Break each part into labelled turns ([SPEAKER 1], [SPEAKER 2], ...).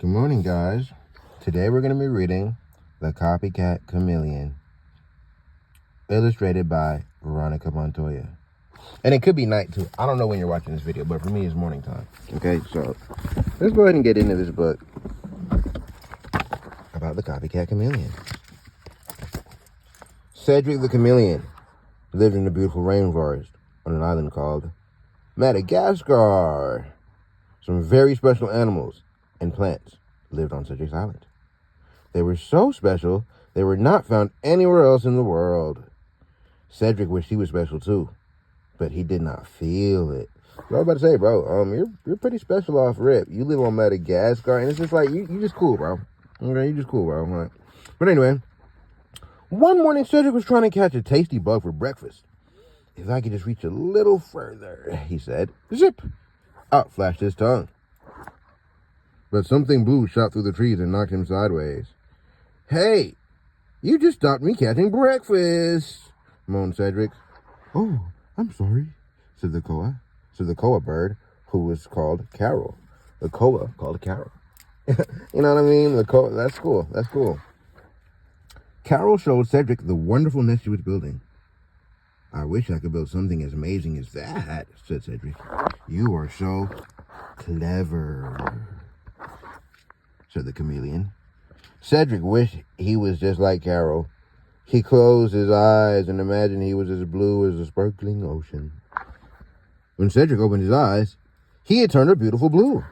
[SPEAKER 1] Good morning, guys. Today we're going to be reading The Copycat Chameleon, illustrated by Veronica Montoya. And it could be night, too. I don't know when you're watching this video, but for me, it's morning time. Okay, so let's go ahead and get into this book about the Copycat Chameleon. Cedric the Chameleon lived in a beautiful rainforest on an island called Madagascar. Some very special animals and plants lived on Cedric's island. They were so special, they were not found anywhere else in the world. Cedric wished he was special too, but he did not feel it. So I was about to say, bro, you're pretty special off rip. You live on Madagascar, and it's just like, you just cool, bro. Okay, you just cool, bro. Right. But anyway, one morning, Cedric was trying to catch a tasty bug for breakfast. If I could just reach a little further, he said. Zip! Out flashed his tongue. But something blue shot through the trees and knocked him sideways. Hey, you just stopped me catching breakfast, moaned Cedric. Oh, I'm sorry, said the koa bird, who was called Carol. The koa called Carol. You know what I mean? That's cool. That's cool. Carol showed Cedric the wonderful nest she was building. I wish I could build something as amazing as that, said Cedric. You are so clever, said the chameleon. Cedric wished he was just like Carol. He closed his eyes and imagined he was as blue as a sparkling ocean. When Cedric opened his eyes, he had turned a beautiful blue.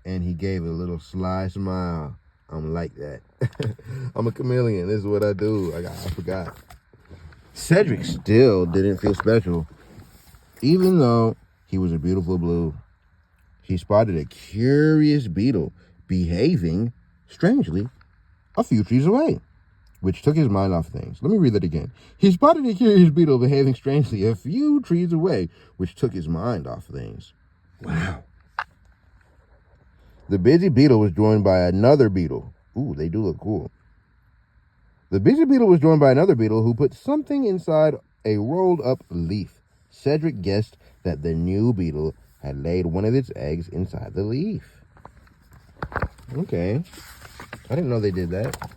[SPEAKER 1] And he gave a little sly smile. I'm like that. I'm a chameleon. This is what I do. I forgot. Cedric still didn't feel special, even though he was a beautiful blue. He spotted a curious beetle behaving strangely a few trees away, which took his mind off things. Let me read that again. He spotted a curious beetle behaving strangely a few trees away, which took his mind off things. Wow. The busy beetle was joined by another beetle. Ooh, they do look cool. The busy beetle was joined by another beetle who put something inside a rolled-up leaf. Cedric guessed that the new beetle had laid one of its eggs inside the leaf. Okay. I didn't know they did that.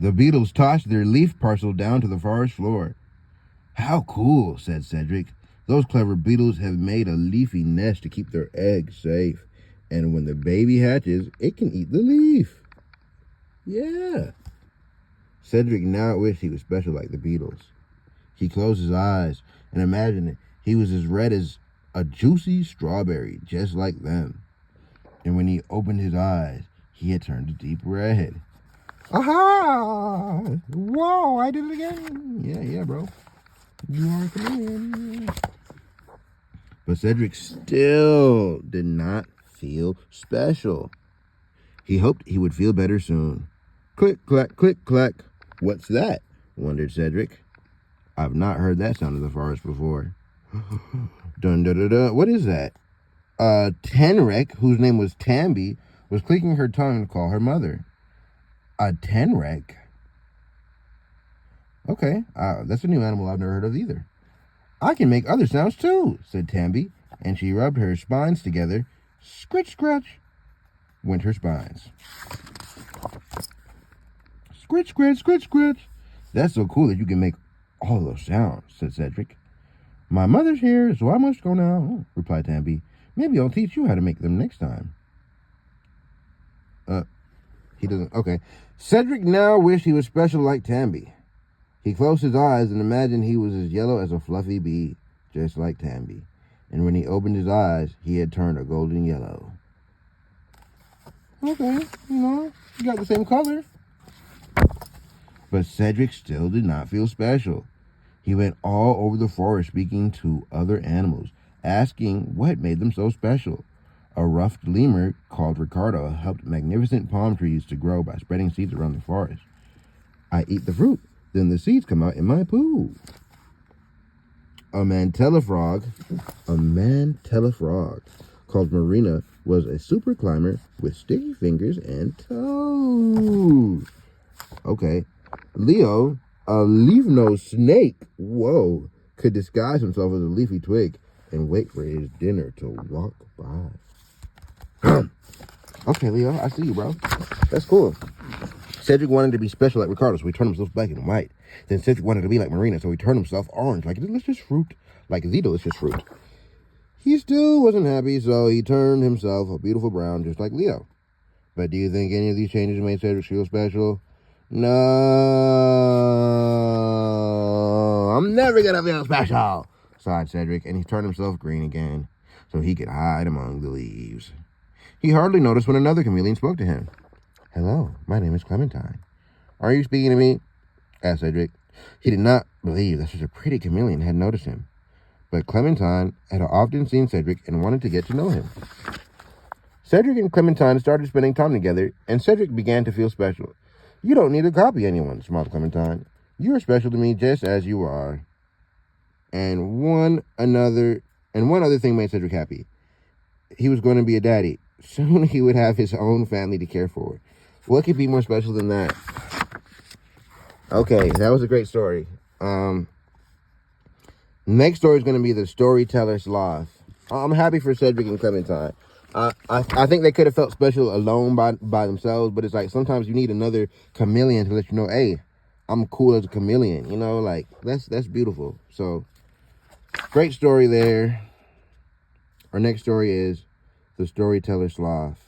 [SPEAKER 1] The beetles tossed their leaf parcel down to the forest floor. How cool, said Cedric. Those clever beetles have made a leafy nest to keep their eggs safe. And when the baby hatches, it can eat the leaf. Yeah. Cedric now wished he was special like the beetles. He closed his eyes and imagined he was as red as a juicy strawberry, just like them. And when he opened his eyes, he had turned a deep red. Aha! Whoa, I did it again. Yeah, bro. You are a chameleon. But Cedric still did not feel special. He hoped he would feel better soon. Click, clack, click, clack. What's that? Wondered Cedric. I've not heard that sound in the forest before. Dun, dun, dun, dun. What is that? Tenrec, whose name was Tamby, was clicking her tongue to call her mother. A tenrec? Okay, that's a new animal I've never heard of either. I can make other sounds too, said Tamby, and she rubbed her spines together. Scritch, scratch, went her spines. Scritch, scratch, scritch, scratch. That's so cool that you can make all those sounds, said Cedric. My mother's here, so I must go now, replied Tamby. Maybe I'll teach you how to make them next time. He doesn't. Okay. Cedric now wished he was special like Tamby. He closed his eyes and imagined he was as yellow as a fluffy bee, just like Tamby. And when he opened his eyes, he had turned a golden yellow. Okay, you got the same color. But Cedric still did not feel special. He went all over the forest speaking to other animals, asking what made them so special. A ruffed lemur called Ricardo helped magnificent palm trees to grow by spreading seeds around the forest. I eat the fruit, then the seeds come out in my poo. A mantella frog called Marina was a super climber with sticky fingers and toes. Okay. Leo, a leaf-nosed snake, could disguise himself as a leafy twig and wait for his dinner to walk by. Okay, Leo, I see you, bro. That's cool. Cedric wanted to be special like Ricardo, so he turned himself black and white. Then Cedric wanted to be like Marina, so he turned himself orange, like a delicious fruit, like the delicious fruit. He still wasn't happy, so he turned himself a beautiful brown, just like Leo. But do you think any of these changes made Cedric feel special? No. I'm never gonna feel special, sighed Cedric, and he turned himself green again, so he could hide among the leaves. He hardly noticed when another chameleon spoke to him. Hello, my name is Clementine. Are you speaking to me? Asked Cedric. He did not believe that such a pretty chameleon had noticed him. But Clementine had often seen Cedric and wanted to get to know him. Cedric and Clementine started spending time together, and Cedric began to feel special. You don't need to copy anyone, smiled Clementine. You are special to me just as you are. And one other thing made Cedric happy. He was going to be a daddy. Soon he would have his own family to care for. What could be more special than that? Okay, that was a great story. Next story is going to be the storyteller sloth. I'm happy for Cedric and Clementine. I think they could have felt special alone by themselves, but it's like sometimes you need another chameleon to let you know, hey, I'm cool as a chameleon. You know, like that's beautiful. So great story there. Our next story is the storyteller sloth.